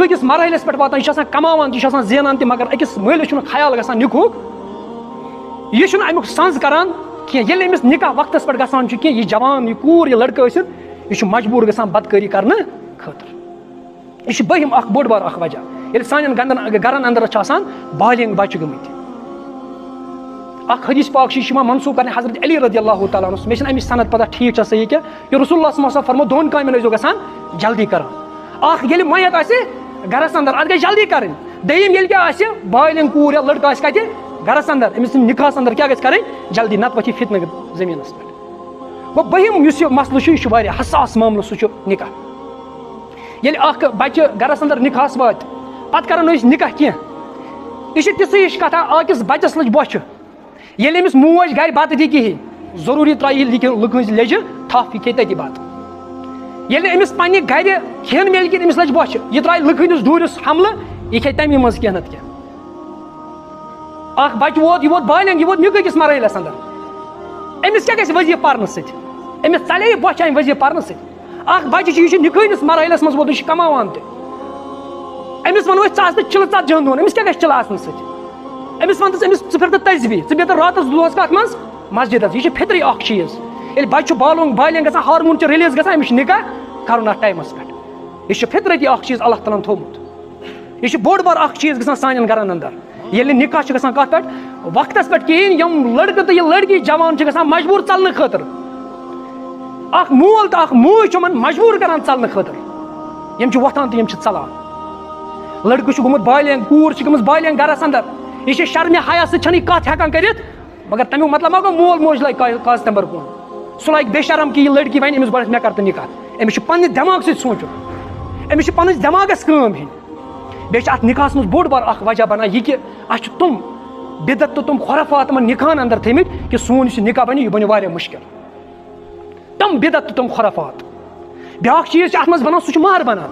کۭتِس مراحلَس پٮ۪ٹھ واتان, یہِ چھُ آسان کماوان تہِ, یہِ چھُ آسان زینان تہِ, مگر أکِس مٲلِس چھُنہٕ خیال گژھان نِکاحُک, یہِ چھُنہٕ امیُک سنٛز کران کینٛہہ. ییٚلہِ أمِس نِکاح وقتس پٮ۪ٹھ گژھان چھُ کینٛہہ, یہِ جوان, یہِ کوٗر, یہِ لڑکہٕ ٲسِتھ, یہِ چھُ مجبوٗر گژھان بدکٲری کرنہٕ خٲطرٕ. یہِ چھُ بٔہِم اکھ بوٚڑ بار اکھ وجہ. ییٚلہِ سانٮ۪ن گرن اندر چھِ آسان بالینگ بچہِ گٔمٕتۍ. اکھ حدیث پاک چھُ, یہِ چھُ یِوان منسوٗب کرنہٕ حضرت علی رضی اللہ تعالیٰ عنہ. مےٚ چھِنہٕ امِچ سند پتہ ٹھیٖک چھا صحیح کینٛہہ, کہِ رسول اللہ صلی اللہ علیہ وسلم فرمو 2 کامٮ۪ن ٲسۍزیو گژھان جلدی کران. اکھ ییٚلہِ میت آسہِ گرس اندر, اتھ گژھِ جلدی کرٕنۍ. دوٚیِم ییٚلہِ کیٛاہ آسہِ, بالینگ کوٗر یا لڑکہٕ آسہِ کتہِ, گرس اندر, أمِس سٕنٛدِ نِکاحس اندر کیٛاہ گژھِ کرٕنۍ جلدی, نتہٕ ؤتھِ یہِ فتنہٕ زٔمیٖنس پٮ۪ٹھ. گوٚو بٔہِم یُس یہِ مسلہٕ چھُ, یہِ چھُ واریاہ حساس معاملہٕ, سُہ چھُ نِکاح. ییٚلہِ اکھ بچہِ گرس اندر نِکاحس واتہِ, پتہٕ کرو نہٕ أسۍ نِکاح کینٛہہ. یہِ چھِ تِژھٕے ہِش کتھا, أکِس بچس لٔج بۄچھِ, ییٚلہِ أمِس موج گرِ بتہٕ دی کِہیٖنۍ, ضروٗری ترٛایہِ لُکہٕ ہٕنٛزِ لیٚجہِ تھپھ, یہِ کھیٚیہِ تٔتی بتہٕ. ییٚلہِ أمِس پننہِ گرِ کھٮ۪ن میلہِ کِنہٕ أمِس لٔج بۄچھِ, یہِ ترٛایہِ لُکہٕ ہٕنٛدِس ڈوٗرِس حملہٕ, یہِ کھیٚیہِ تمی منٛز کینٛہہ نتہٕ کینٛہہ. اکھ بچہِ ووت, یہِ ووت بالینگ, یہِ ووت نِکاح کِس مراحلس اندر, أمِس کیٛاہ گژھِ وظیٖفہٕ پرنہٕ سۭتۍ, أمِس ژلے یہِ بۄچھِ امہِ وظیٖفہٕ پرنہٕ سۭتۍ. اکھ بچہِ چھُ, یہِ چھُ نِکٲحِس مراحلس منٛز ووت, یہِ چھُ کماوان تہِ. أمِس ونو أسۍ ژٕ آس نہٕ چِلہٕ ژتجی ہن دۄہن, أمِس کیٛاہ گژھِ چِلہٕ آسنہٕ سۭتۍ. أمِس ون تہٕ, أمِس ژٕ پھِر تہٕ تسبیح, ژٕ بیٚہہ تہٕ راتس دۄہس کتھ منٛز مسجدس. یہِ چھُ فطری اکھ چیٖز. ییٚلہِ بچہِ چھُ بالینگ گژھان, ہارمون چھُ رِلیٖز گژھان, أمِس چھُ نِکاح کرُن اتھ ٹایمس پٮ۪ٹھ. یہِ چھُ فطرتی اکھ چیٖز اللہ تعالیٰ ہن تھوٚومُت. یہِ چھُ بوٚڑ بار اکھ چیٖز گژھان سانٮ۪ن گرن اندر. ییٚلہِ نہٕ نِکاح چھُ گژھان کتھ پٮ۪ٹھ وقتس پٮ۪ٹھ کِہیٖنۍ, یِم لڑکہٕ تہٕ یہِ لڑکی جوان چھِ گژھان مجبوٗر ژلنہٕ خٲطرٕ. اکھ مول تہٕ اکھ موج چھُ یِمن مجبوٗر کران ژلنہٕ خٲطرٕ. یِم چھِ وۄتھان تہٕ یِم چھِ ژلان. لڑکہٕ چھُ گوٚمُت بالینگ, کوٗر چھِ گٔمٕژ بالینگ گرس اندر, یہِ چھِ شرمہِ حیا سۭتۍ چھنہٕ یہِ کتھ ہٮ۪کان کٔرِتھ, مگر تمیُک مطلب ما گوٚو مول موج لگہِ کاز نمبر کُن. سُہ لگہِ بے شرم کہِ یہِ لڑکی وَنہِ أمِس گۄڈنٮ۪تھ مےٚ کر تہٕ نِکاح. أمِس چھُ پننہِ دٮ۪ماغ سۭتۍ سونٛچُن, أمِس چھُ پنٕنِس دٮ۪ماغس کٲم ہیٚنۍ. بیٚیہِ چھِ اتھ نِکاحس منٛز بوٚڑ بار اکھ وجہ بنان یہِ کہِ اَسہِ چھِ تِم بدعت تہٕ تِم خُرافات یِمن نِکاحن اندر تھٲمٕتۍ کہِ سون یُس یہِ نِکاح بنہِ, یہِ بنہِ واریاہ مُشکِل. تِم بدعت تہٕ تِم خُرافات. بیاکھ چیٖز چھُ اتھ منٛز بنان, سُہ چھُ مہر بنان.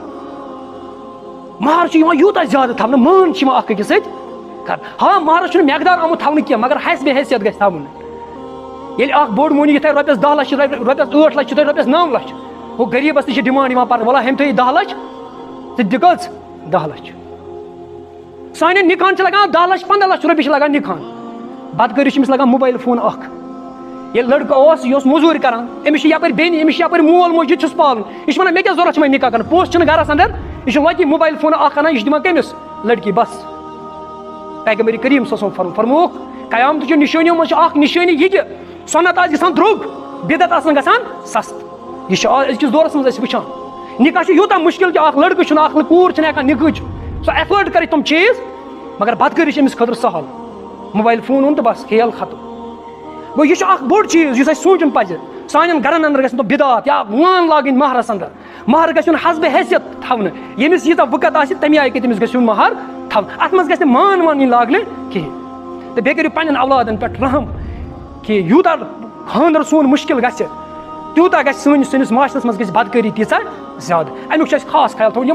مہر چھُ یِوان یوٗتاہ زیادٕ تھاونہٕ, مان چھِ یِوان اکھ أکِس سۭتۍ کرنہٕ. ہاں مہرس چھُنہٕ مٮ۪قدار آمُت تھاونہٕ کینٛہہ, مگر حسبِ حیثیت گژھِ تھاوُن. ییٚلہِ اکھ بوٚڑ مۅہنیوٗ یہِ تھاوِ رۄپیس 10 لچھ, رۄپیس 8 لچھ, تھاوِ رۄپیس 9 لچھ, ہُہ غریٖبس تہِ چھِ ڈِمانڈ یِوان پرنہٕ, وَلہ ہُمۍ تھٲیی 10 لچھ, ژٕ دِ کٔژ 10 لچھ. سانٮ۪ن نِکاحن چھِ لگان 10 لچھ 15 لچھ رۄپیہِ چھِ لگان نِکاحن. بدکٲری چھِ أمِس لگان موبایل فون اکھ. ییٚلہِ لڑکہٕ اوس, یہِ اوس موٚزوٗرۍ کران, أمِس چھِ یپٲرۍ بیٚنہِ, أمِس چھِ یپٲرۍ مول موج, یہِ چھُس پالُن, یہِ چھُ وَنان مےٚ کیٛاہ ضوٚرتھ چھِ وۄنۍ نِکاح کرُن, پونٛسہٕ چھِنہٕ گرس اندر, یہِ چھُ وۄنۍ موبایل فون اکھ انان, یہِ چھُ دِوان کٔمِس لڑکی بس. پیغمبر کریم صلی اللہ علیہ وسلم فرمووُکھ, قیامتٕچو نِشٲنیو منٛز چھِ اکھ نِشٲنی یہِ کہِ سۄنت آسہِ گژھان درٛوگ, بدعت آسان گژھان سستہٕ. یہِ چھُ أزکِس دورس منٛز أسۍ وٕچھان. نِکاح چھُ یوٗتاہ مُشکِل کہِ اکھ لڑکہٕ چھُنہٕ, اکھ کوٗر چھِنہٕ ہٮ۪کان نِکاحٕچ سۄ ایفٲرڈ کٔرِتھ تِم چیٖز, مگر بدکٲری چھِ أمِس خٲطرٕ سہل. موبایل فون اوٚن تہٕ بس کھیل ختم. گوٚو یہِ چھُ اکھ بوٚڑ چیٖز یُس اَسہِ سونٛچُن پزِ. سانٮ۪ن گرن اندر گژھِ نہٕ تِم بدعات یا وان لاگٕنۍ مہرس اندر. مہر گژھِ یُن حسبِ حیثیت تھاونہٕ. ییٚمِس ییٖژاہ وٕکت آسہِ تمہِ آیہِ کہِ تٔمِس گژھِ یُن مہر تھاونہٕ. اتھ منٛز گژھِ نہٕ مان وان یِنۍ لاگنہٕ کِہینۍ. تہٕ بیٚیہِ کٔرِو پننٮ۪ن اولادن پٮ۪ٹھ رحم کہِ یوٗتاہ خانٛدر سون مُشکِل گژھِ, تیوٗتاہ گژھِ سٲنِس معاشرس منٛز گژھِ بدکٲری تیٖژاہ زیادٕ. امیُک چھُ اَسہِ خاص خیال تھاوُن.